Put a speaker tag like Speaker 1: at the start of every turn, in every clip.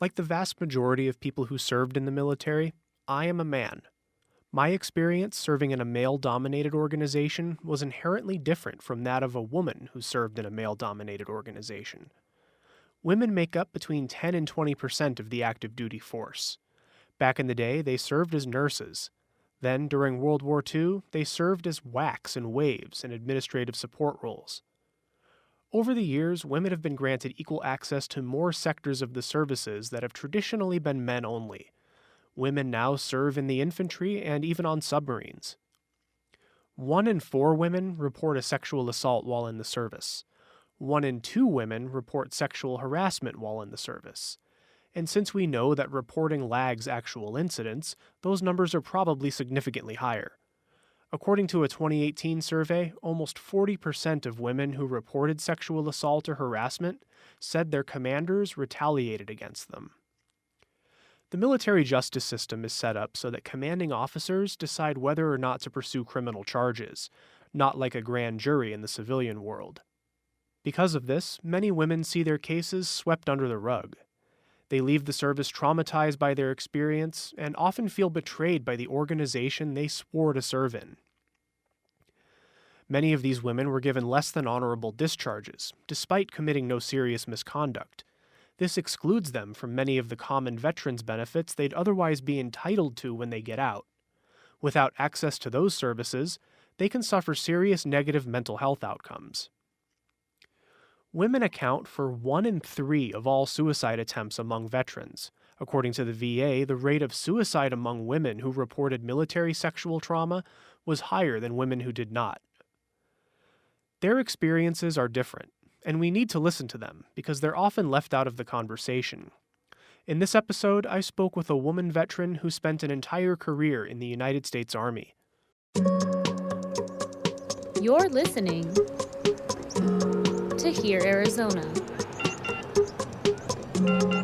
Speaker 1: Like the vast majority of people who served in the military, I am a man. My experience serving in a male-dominated organization was inherently different from that of a woman who served in a male-dominated organization. Women make up between 10 and 20% of the active duty force. Back in the day, they served as nurses. Then, during World War II, they served as WACs and WAVES in administrative support roles. Over the years, women have been granted equal access to more sectors of the services that have traditionally been men only. Women now serve in the infantry and even on submarines. 1 in 4 women report a sexual assault while in the service. 1 in 2 women report sexual harassment while in the service. And since we know that reporting lags actual incidents, those numbers are probably significantly higher. According to a 2018 survey, almost 40% of women who reported sexual assault or harassment said their commanders retaliated against them. The military justice system is set up so that commanding officers decide whether or not to pursue criminal charges, not like a grand jury in the civilian world. Because of this, many women see their cases swept under the rug. They leave the service traumatized by their experience and often feel betrayed by the organization they swore to serve in. Many of these women were given less than honorable discharges, despite committing no serious misconduct. This excludes them from many of the common veterans benefits they'd otherwise be entitled to when they get out. Without access to those services, they can suffer serious negative mental health outcomes. Women account for 1 in 3 of all suicide attempts among veterans. According to the VA, the rate of suicide among women who reported military sexual trauma was higher than women who did not. Their experiences are different, and we need to listen to them because they're often left out of the conversation. In this episode, I spoke with a woman veteran who spent an entire career in the United States Army.
Speaker 2: You're listening to Hear Arizona,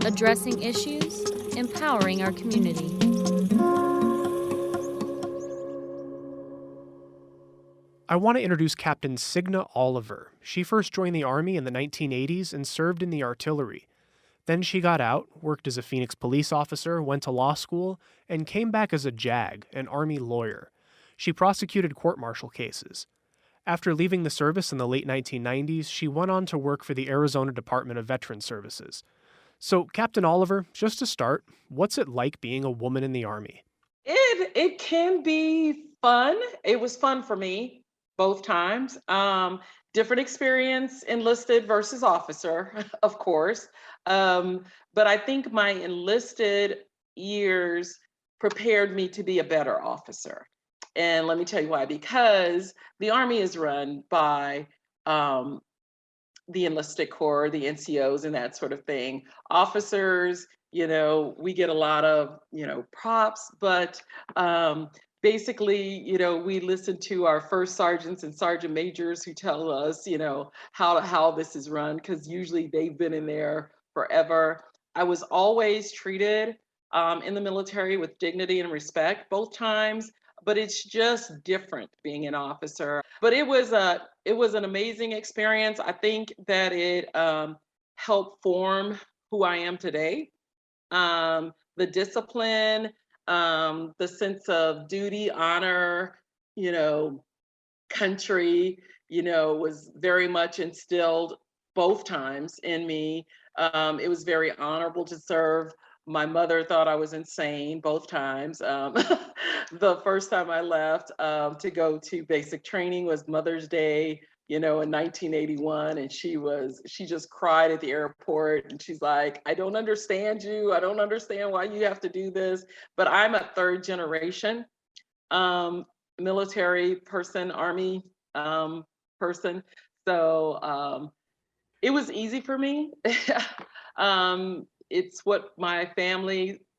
Speaker 2: addressing issues, empowering our community.
Speaker 1: I want to introduce Captain Signa Oliver. She first joined the Army in the 1980s and served in the artillery. Then she got out, worked as a Phoenix police officer, went to law school, and came back as a JAG, an Army lawyer. She prosecuted court-martial cases. After leaving the service in the late 1990s, she went on to work for the Arizona Department of Veterans Services. So, Captain Oliver, just to start, what's it like being a woman in the Army?
Speaker 3: It can be fun. It was fun for me both times. Different experience, enlisted versus officer, of course. But I think my enlisted years prepared me to be a better officer. And let me tell you why. Because the Army is run by the enlisted corps, the NCOs, and that sort of thing. Officers, we get a lot of, props, but basically, we listen to our first sergeants and sergeant majors who tell us, how this is run, because usually they've been in there forever. I was always treated in the military with dignity and respect both times, but it's just different being an officer. But it was an amazing experience. I think that it helped form who I am today. The discipline, the sense of duty, honor, country, was very much instilled both times in me. It was very honorable to serve. My mother thought I was insane both times. The first time I left to go to basic training was Mother's Day, in 1981. And she just cried at the airport. And she's like, I don't understand you. I don't understand why you have to do this. But I'm a 3rd generation military person, Army person. So it was easy for me. It's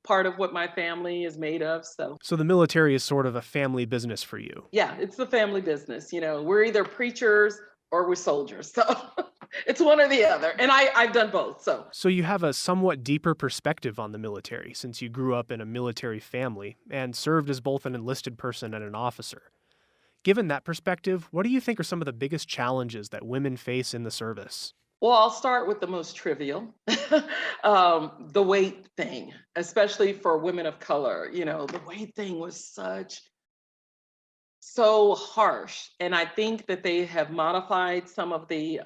Speaker 3: part of what my family is made of.
Speaker 1: So the military is sort of a family business for you.
Speaker 3: Yeah, it's the family business. We're either preachers or we're soldiers. So it's one or the other. And I've done both.
Speaker 1: So you have a somewhat deeper perspective on the military since you grew up in a military family and served as both an enlisted person and an officer. Given that perspective, what do you think are some of the biggest challenges that women face in the service?
Speaker 3: Well, I'll start with the most trivial, the weight thing, especially for women of color. The weight thing was so harsh, and I think that they have modified some of the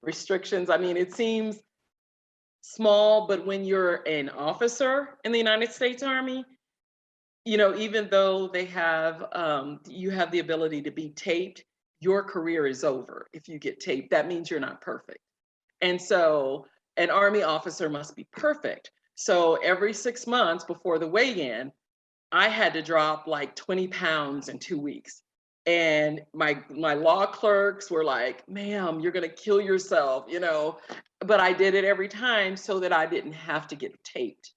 Speaker 3: restrictions. I mean, it seems small, but when you're an officer in the United States Army, even though you have the ability to be taped, your career is over if you get taped. That means you're not perfect. And so an Army officer must be perfect. So every 6 months before the weigh-in, I had to drop like 20 pounds in 2 weeks. And my law clerks were like, ma'am, you're gonna kill yourself. But I did it every time so that I didn't have to get taped.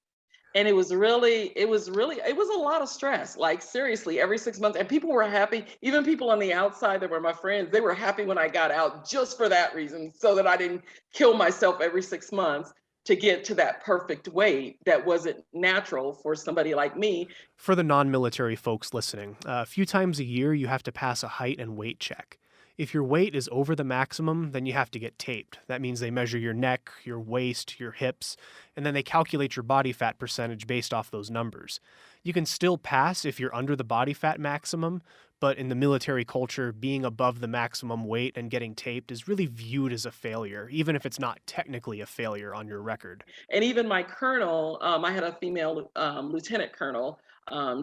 Speaker 3: And it was a lot of stress, like seriously, every 6 months. And people were happy, even people on the outside that were my friends, they were happy when I got out just for that reason, so that I didn't kill myself every 6 months to get to that perfect weight that wasn't natural for somebody like me.
Speaker 1: For the non military folks listening, a few times a year you have to pass a height and weight check. If your weight is over the maximum, then you have to get taped. That means they measure your neck, your waist, your hips, and then they calculate your body fat percentage based off those numbers. You can still pass if you're under the body fat maximum, but in the military culture, being above the maximum weight and getting taped is really viewed as a failure, even if it's not technically a failure on your record.
Speaker 3: And even my colonel, I had a female lieutenant colonel.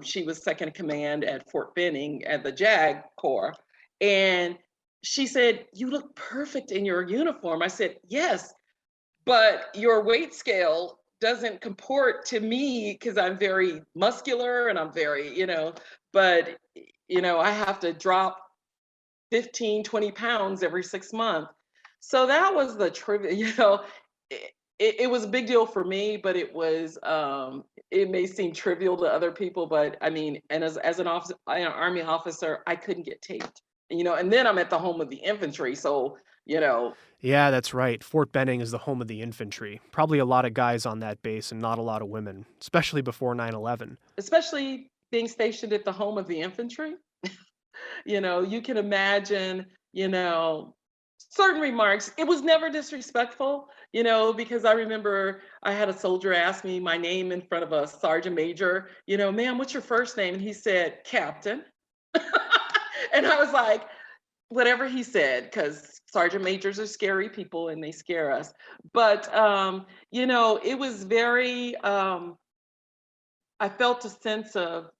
Speaker 3: She was second in command at Fort Benning at the JAG Corps. And she said, "You look perfect in your uniform." I said, "Yes, but your weight scale doesn't comport to me because I'm very muscular and I'm but I have to drop 15, 20 pounds every 6 months." So that was the trivia. It was a big deal for me, but it may seem trivial to other people, but I mean, and as an officer, an Army officer, I couldn't get taped. And then I'm at the home of the infantry, so you know
Speaker 1: Yeah, that's right. Fort Benning is the home of the infantry. Probably a lot of guys on that base and not a lot of women, especially before 9/11.
Speaker 3: especially being stationed at the home of the infantry. You can imagine, certain remarks. It was never disrespectful, because I remember I had a soldier ask me my name in front of a sergeant major, "Ma'am, what's your first name?" And he said, "Captain." And I was like, whatever he said, because sergeant majors are scary people and they scare us. But, it was very, I felt a sense of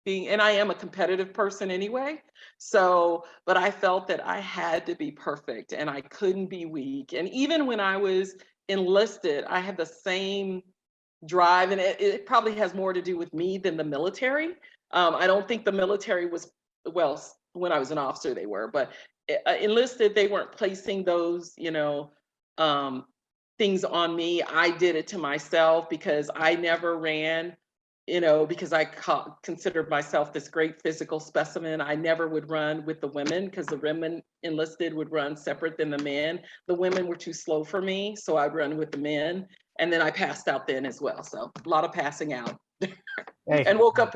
Speaker 3: and I am a competitive person anyway. So, but I felt that I had to be perfect and I couldn't be weak. And even when I was enlisted, I had the same drive, and it probably has more to do with me than the military. I don't think the military was, well, when I was an officer, they were, but enlisted, they weren't placing those, um, things on me. I did it to myself because I never ran, because I considered myself this great physical specimen. I never would run with the women because the women enlisted would run separate than the men. The women were too slow for me, so I'd run with the men. And then I passed out then as well. So a lot of passing out.
Speaker 1: Hey,
Speaker 3: And woke up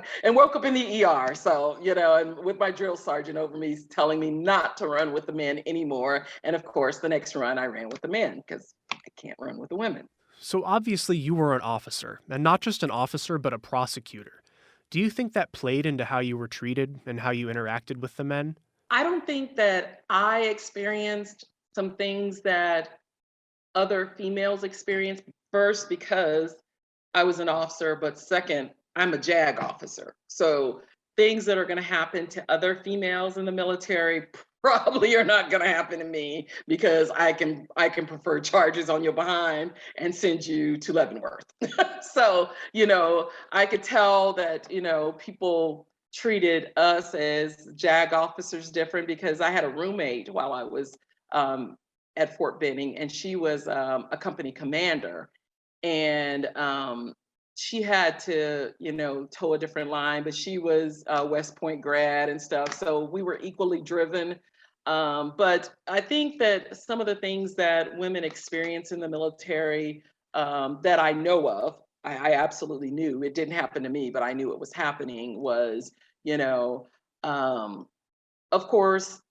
Speaker 3: in the ER. So, and with my drill sergeant over me telling me not to run with the men anymore. And of course, the next run I ran with the men because I can't run with the women.
Speaker 1: so obviously you were an officer, and not just an officer, but a prosecutor. Do you think that played into how you were treated and how you interacted with the men?
Speaker 3: I don't think that I experienced some things that other females experience. First, because I was an officer, but second, I'm a JAG officer. So things that are going to happen to other females in the military probably are not going to happen to me because I can prefer charges on your behind and send you to Leavenworth. So, I could tell that, people treated us as JAG officers different because I had a roommate while I was at Fort Benning, and she was a company commander. And she had to, toe a different line, but she was a West Point grad and stuff. So we were equally driven. But I think that some of the things that women experience in the military that I know of, I absolutely knew it didn't happen to me, but I knew it was happening was, um, of course,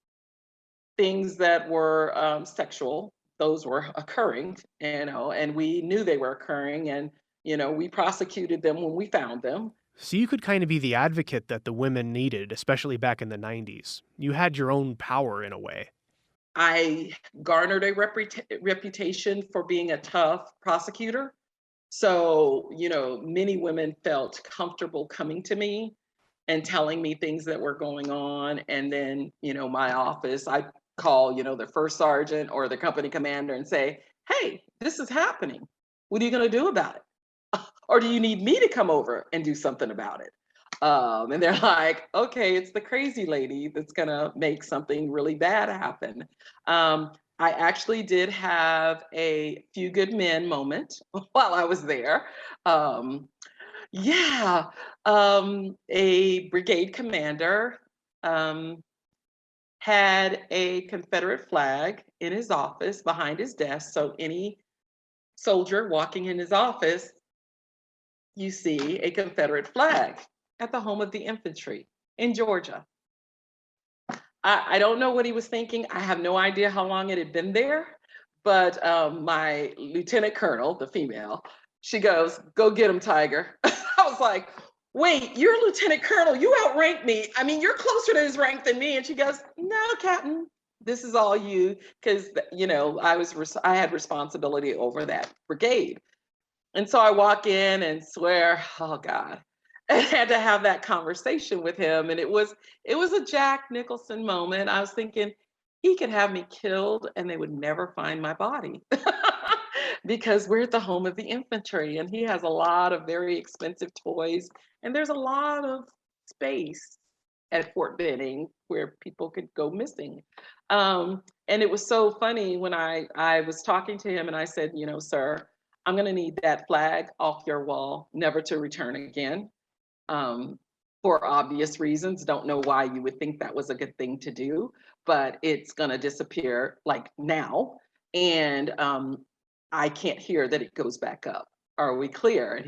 Speaker 3: things that were sexual, those were occurring, and we knew they were occurring, and we prosecuted them when we found them.
Speaker 1: So you could kind of be the advocate that the women needed, especially back in the 90s. You had your own power in a way.
Speaker 3: I garnered a reputation for being a tough prosecutor. So, many women felt comfortable coming to me and telling me things that were going on. And then, my office, I call, the first sergeant or the company commander and say, hey, this is happening. What are you going to do about it? Or do you need me to come over and do something about it? And they're like, okay, it's the crazy lady that's going to make something really bad happen. I actually did have a few good men moment while I was there. Um, yeah, a brigade commander um, had a Confederate flag in his office behind his desk. So any soldier walking in his office, you see a Confederate flag at the home of the infantry in Georgia. I don't know what he was thinking. I have no idea how long it had been there, but my lieutenant colonel, the female, she goes, "Go get him, Tiger." I was like, "Wait, you're a lieutenant colonel. You outrank me. I mean, you're closer to his rank than me." And she goes, "No, Captain, this is all you," because I had responsibility over that brigade. And so I walk in and swear, oh God, I had to have that conversation with him. And it was a Jack Nicholson moment. I was thinking he could have me killed and they would never find my body because we're at the home of the infantry and he has a lot of very expensive toys and there's a lot of space at Fort Benning where people could go missing. And it was so funny when I was talking to him and I said, sir, I'm going to need that flag off your wall, never to return again. For obvious reasons. Don't know why you would think that was a good thing to do, but it's going to disappear like now. And I can't hear that it goes back up. Are we clear?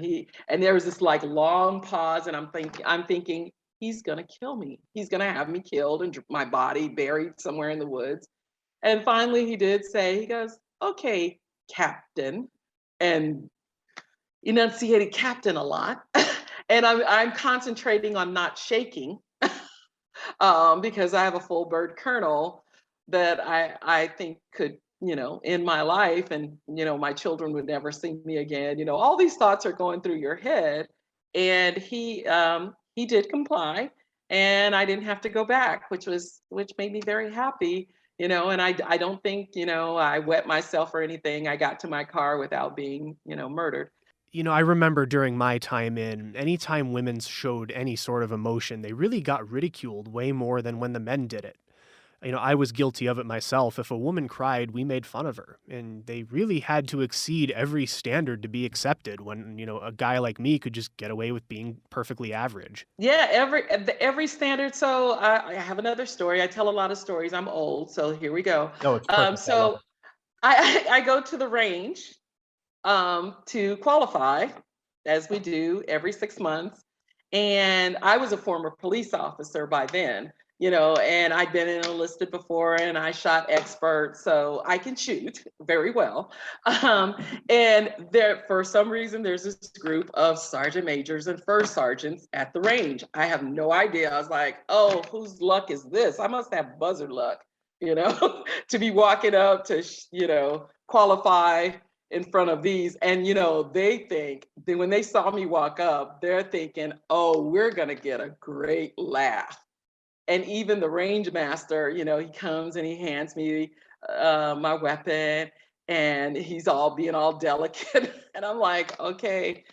Speaker 3: And there was this like long pause, and I'm thinking he's going to kill me. He's going to have me killed and my body buried somewhere in the woods. And finally, he did say, he goes, "Okay, Captain," and enunciated Captain a lot. And I'm concentrating on not shaking because I have a full bird colonel that I think could, end my life, and my children would never see me again. All these thoughts are going through your head, and he did comply, and I didn't have to go back, which made me very happy. And I don't think I wet myself or anything. I got to my car without being murdered.
Speaker 1: I remember during my time in, anytime women showed any sort of emotion, they really got ridiculed way more than when the men did it. I was guilty of it myself. If a woman cried, we made fun of her. And they really had to exceed every standard to be accepted when, a guy like me could just get away with being perfectly average.
Speaker 3: Yeah, every standard. So I have another story. I tell a lot of stories. I'm old, so here we go.
Speaker 1: No, it's perfect. I love
Speaker 3: So I go to the range to qualify, as we do every 6 months. And I was a former police officer by then, and I'd been enlisted before and I shot expert, so I can shoot very well. Um, and there, for some reason, there's this group of sergeant majors and first sergeants at the range. I have no idea. I was like, oh, whose luck is this? I must have buzzard luck, to be walking up to, qualify in front of these. And they think that when they saw me walk up, they're thinking, oh, we're gonna get a great laugh. And even the range master, he comes and he hands me my weapon, and he's all being all delicate. And I'm like, okay,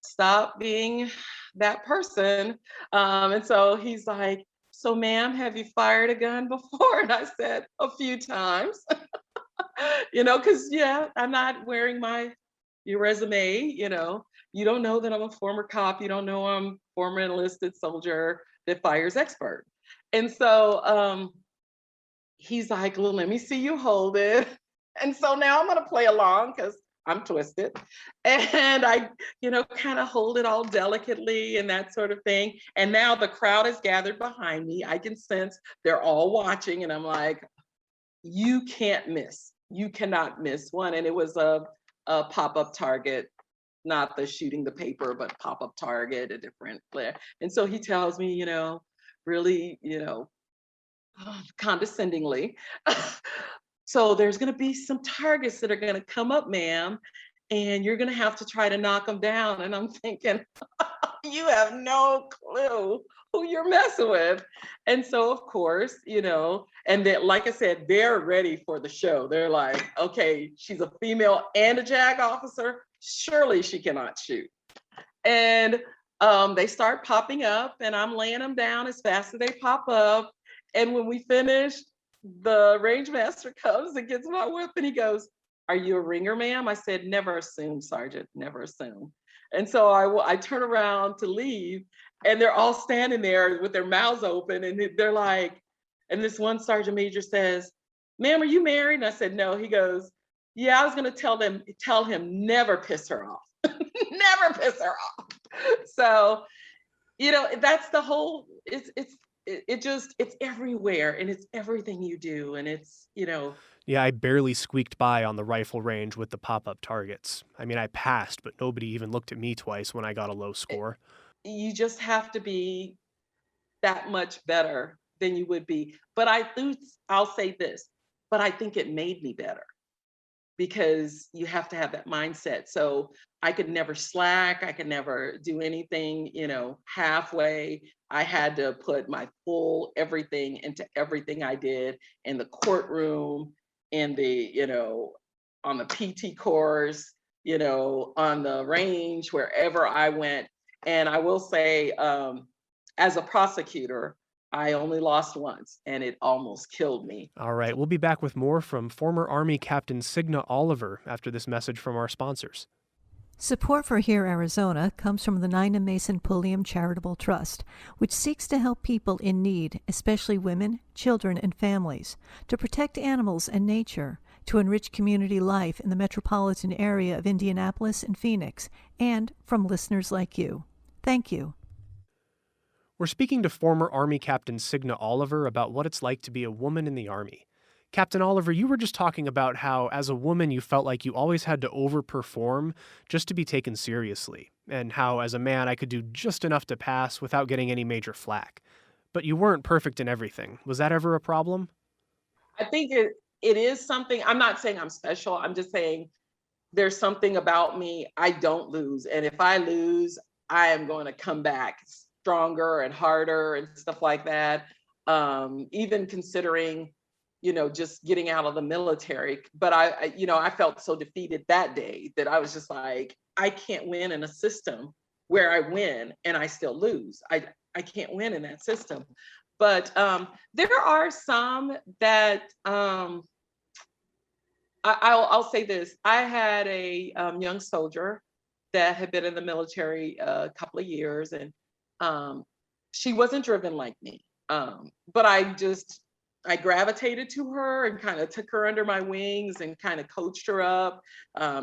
Speaker 3: stop being that person. And so he's like, so ma'am, have you fired a gun before? And I said, a few times. Because I'm not wearing your resume. You don't know that I'm a former cop. You don't know I'm former enlisted soldier that fires expert. And so he's like, well, let me see you hold it. And so now I'm gonna play along because I'm twisted. And I, kind of hold it all delicately and that sort of thing. And now the crowd is gathered behind me. I can sense they're all watching, and I'm like, you can't miss. you cannot miss one. And it was a pop-up target, not the shooting the paper, but pop-up target, a different player. And so he tells me, really, condescendingly, so there's going to be some targets that are going to come up, ma'am, and you're going to have to try to knock them down. And I'm thinking, you have no clue who you're messing with. And so, of course, and then, like I said, they're ready for the show. They're like, okay, she's a female and a JAG officer. Surely she cannot shoot. And they start popping up, and I'm laying them down as fast as they pop up. And when we finished, the range master comes and gets my whip, and he goes, "Are you a ringer, ma'am?" I said, "Never assume, Sergeant, never assume." And so I turn around to leave, and they're all standing there with their mouths open, and they're like, and this one sergeant major says, "Ma'am, are you married?" And I said, "No." He goes, "Yeah, I was going to tell him never piss her off." Never piss her off. So, that's the whole, it's everywhere, and it's everything you do. And it's.
Speaker 1: Yeah, I barely squeaked by on the rifle range with the pop-up targets. I mean, I passed, but nobody even looked at me twice when I got a low score.
Speaker 3: You just have to be that much better than you would be. But I'll say this, but I think it made me better, because you have to have that mindset. So I could never slack. I could never do anything, halfway. I had to put my full everything into everything I did in the courtroom, in on the PT course, on the range, wherever I went. And I will say, as a prosecutor, I only lost once, and it almost killed me.
Speaker 1: All right, we'll be back with more from former Army Captain Signa Oliver after this message from our sponsors.
Speaker 4: Support for Here Arizona comes from the Nina Mason Pulliam Charitable Trust, which seeks to help people in need, especially women, children, and families, to protect animals and nature, to enrich community life in the metropolitan area of Indianapolis and Phoenix, and from listeners like you. Thank you.
Speaker 1: We're speaking to former Army Captain Signa Oliver about what it's like to be a woman in the Army. Captain Oliver, you were just talking about how, as a woman, you felt like you always had to overperform just to be taken seriously, and how, as a man, I could do just enough to pass without getting any major flack. But you weren't perfect in everything. Was that ever a problem?
Speaker 3: I think it is something. I'm not saying I'm special. I'm just saying there's something about me. I don't lose. And if I lose, I am going to come back stronger and harder and stuff like that. Even considering, just getting out of the military. But I felt so defeated that day that I was just like, I can't win in a system where I win and I still lose. I can't win in that system. But there are some that I'll say this. I had a young soldier that had been in the military a couple of years, and she wasn't driven like me. But I gravitated to her and kind of took her under my wings and kind of coached her up.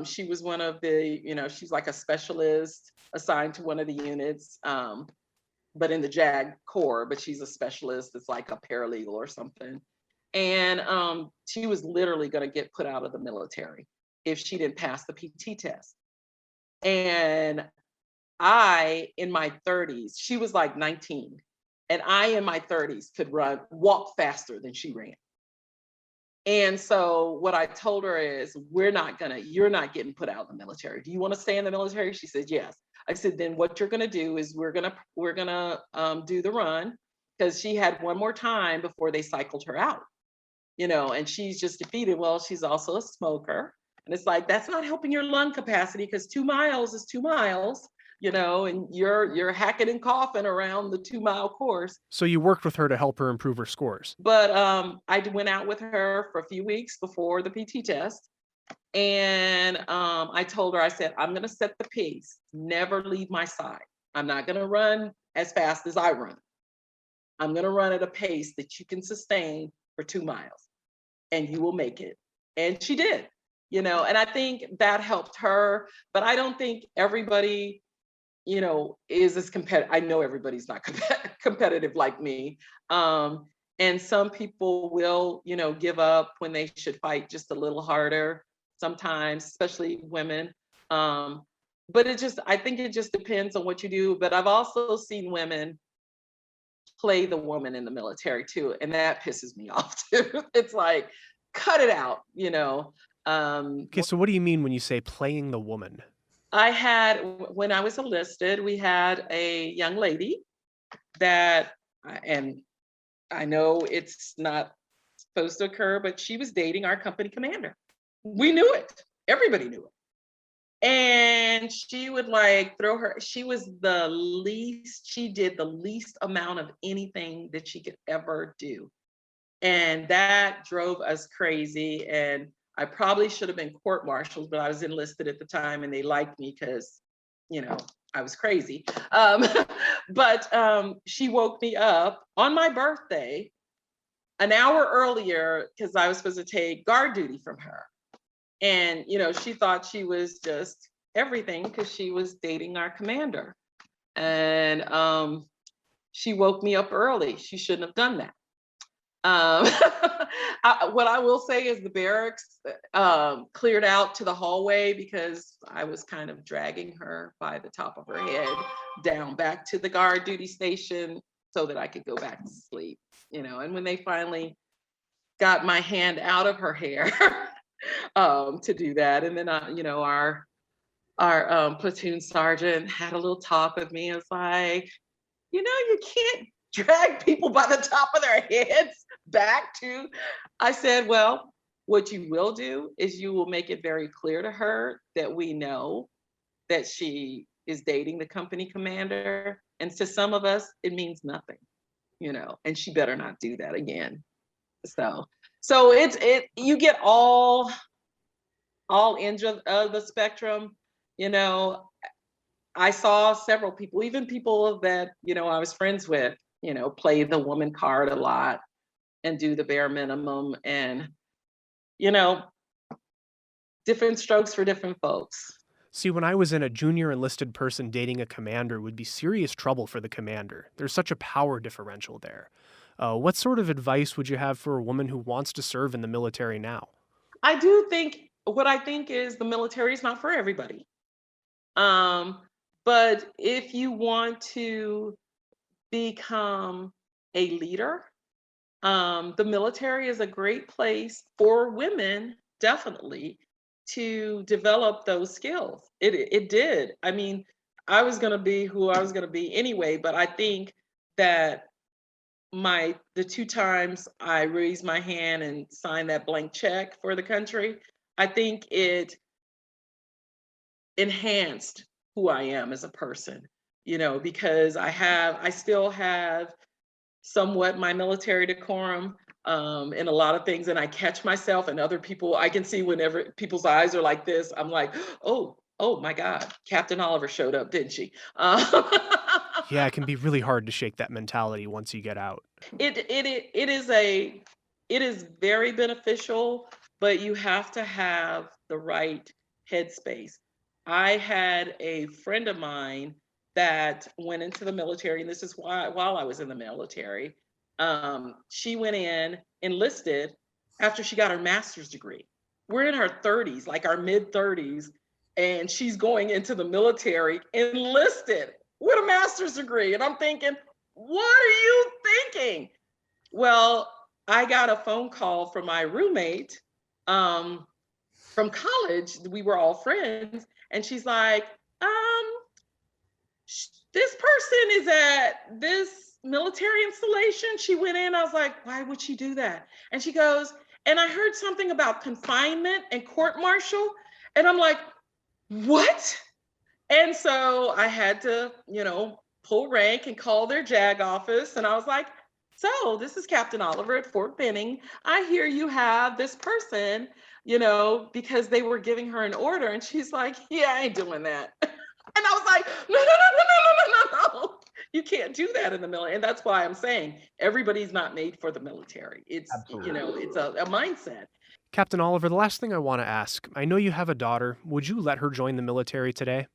Speaker 3: She was one of the, she's like a specialist assigned to one of the units, but in the JAG Corps, but she's a specialist. It's like a paralegal or something. And she was literally going to get put out of the military if she didn't pass the PT test. And I, in my 30s, she was like 19. And I, in my 30s, could walk faster than she ran. And so what I told her is, you're not getting put out of the military. Do you want to stay in the military? She said, yes. I said, then what you're going to do is we're going to do the run, because she had one more time before they cycled her out, and she's just defeated. Well, she's also a smoker. And it's like, that's not helping your lung capacity, because 2 miles is 2 miles. And you're hacking and coughing around the 2-mile course.
Speaker 1: So you worked with her to help her improve her scores.
Speaker 3: But I went out with her for a few weeks before the PT test. And I told her, I said, I'm going to set the pace, never leave my side. I'm not going to run as fast as I run. I'm going to run at a pace that you can sustain for 2 miles, and you will make it. And she did, and I think that helped her. But I don't think everybody, is as competitive. I know everybody's not competitive like me. And some people will, give up when they should fight just a little harder sometimes, especially women. Um, but I think it just depends on what you do. But I've also seen women play the woman in the military too, and that pisses me off too. It's like, cut it out,
Speaker 1: Okay, so what do you mean when you say playing the woman?
Speaker 3: when I was enlisted, we had a young lady that, and I know it's not supposed to occur, but she was dating our company commander. We knew it. Everybody knew it. And she would she did the least amount of anything that she could ever do. And that drove us crazy. And I probably should have been court-martialed, but I was enlisted at the time and they liked me because, I was crazy. But she woke me up on my birthday an hour earlier because I was supposed to take guard duty from her. And, she thought she was just everything because she was dating our commander. And she woke me up early. She shouldn't have done that. What I will say is the barracks cleared out to the hallway because I was kind of dragging her by the top of her head down back to the guard duty station so that I could go back to sleep, and when they finally got my hand out of her hair to do that. And then, our platoon sergeant had a little talk with me. It's like, you can't drag people by the top of their heads back to. I said, well, what you will do is you will make it very clear to her that we know that she is dating the company commander. And to some of us, it means nothing, and she better not do that again. So you get all ends of the spectrum. I saw several people, even people that, I was friends with, play the woman card a lot and do the bare minimum, and, different strokes for different folks.
Speaker 1: See, when I was in, a junior enlisted person dating a commander would be serious trouble for the commander. There's such a power differential there. What sort of advice would you have for a woman who wants to serve in the military now?
Speaker 3: What I think is the military is not for everybody. But if you want to become a leader, the military is a great place for women, definitely, to develop those skills. It did. I mean, I was going to be who I was going to be anyway, but I think that the 2 times I raised my hand and signed that blank check for the country, I think it enhanced who I am as a person, because I still have somewhat my military decorum in a lot of things, and I catch myself and other people. I can see whenever people's eyes are like this, I'm like, oh my God, Captain Oliver showed up, didn't she?
Speaker 1: Yeah, it can be really hard to shake that mentality once you get out.
Speaker 3: It is very beneficial, but you have to have the right headspace. I had a friend of mine that went into the military, and this is why while I was in the military, she went in, enlisted after she got her master's degree. We're in her 30s, like our mid 30s, and she's going into the military enlisted with a master's degree. And I'm thinking, what are you thinking? Well, I got a phone call from my roommate from college. We were all friends. And she's like, this person is at this military installation. She went in. I was like, why would she do that? And she goes, and I heard something about confinement and court-martial. And I'm like, what? And so I had to, pull rank and call their JAG office. And I was like, so this is Captain Oliver at Fort Benning. I hear you have this person, because they were giving her an order. And she's like, yeah, I ain't doing that. And I was like, no. You can't do that in the military. And that's why I'm saying everybody's not made for the military. It's,
Speaker 5: Absolutely.
Speaker 3: it's a mindset.
Speaker 1: Captain Oliver, the last thing I want to ask, I know you have a daughter. Would you let her join the military today?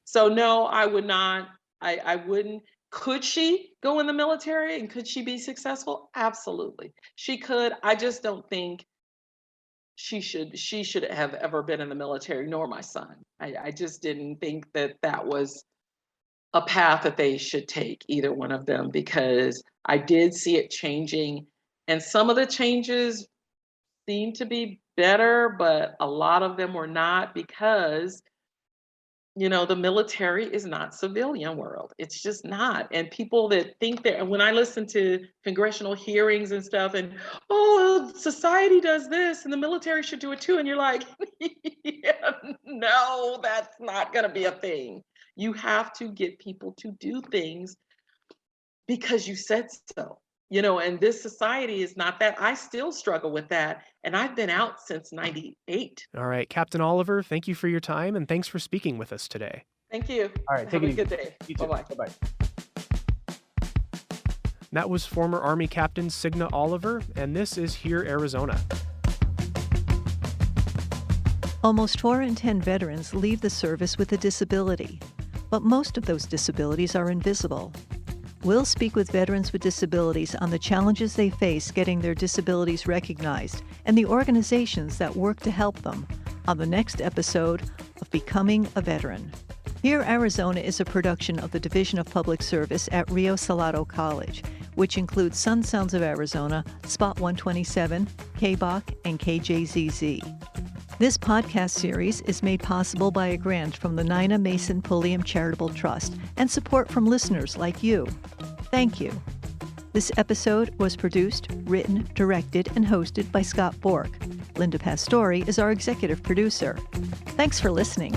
Speaker 3: So no, I would not. I wouldn't. Could she go in the military and could she be successful? Absolutely. She could. I just don't think she should have ever been in the military, nor my son. I just didn't think that that was a path that they should take, either one of them, because I did see it changing. And some of the changes seemed to be better, but a lot of them were not because the military is not civilian world. It's just not. And people that think that, and when I listen to congressional hearings and stuff, and oh, society does this and the military should do it too. And you're like, yeah, no, that's not going to be a thing. You have to get people to do things because you said so. And this society is not that. I still struggle with that. And I've been out since 98.
Speaker 1: All right, Captain Oliver, thank you for your time and thanks for speaking with us today.
Speaker 3: Thank you.
Speaker 1: All right,
Speaker 3: Have
Speaker 1: take it
Speaker 3: a
Speaker 1: easy.
Speaker 3: good day.
Speaker 1: You too.
Speaker 3: Bye-bye.
Speaker 1: Bye-bye. That was former Army Captain Signa Oliver, and this is Here, Arizona.
Speaker 4: Almost 4 in 10 veterans leave the service with a disability, but most of those disabilities are invisible. We'll speak with veterans with disabilities on the challenges they face getting their disabilities recognized and the organizations that work to help them on the next episode of Becoming a Veteran. Here, Arizona is a production of the Division of Public Service at Rio Salado College, which includes Sun Sounds of Arizona, Spot 127, KBOC, and KJZZ. This podcast series is made possible by a grant from the Nina Mason Pulliam Charitable Trust and support from listeners like you. Thank you. This episode was produced, written, directed, and hosted by Scott Bourque. Linda Pastore is our executive producer. Thanks for listening.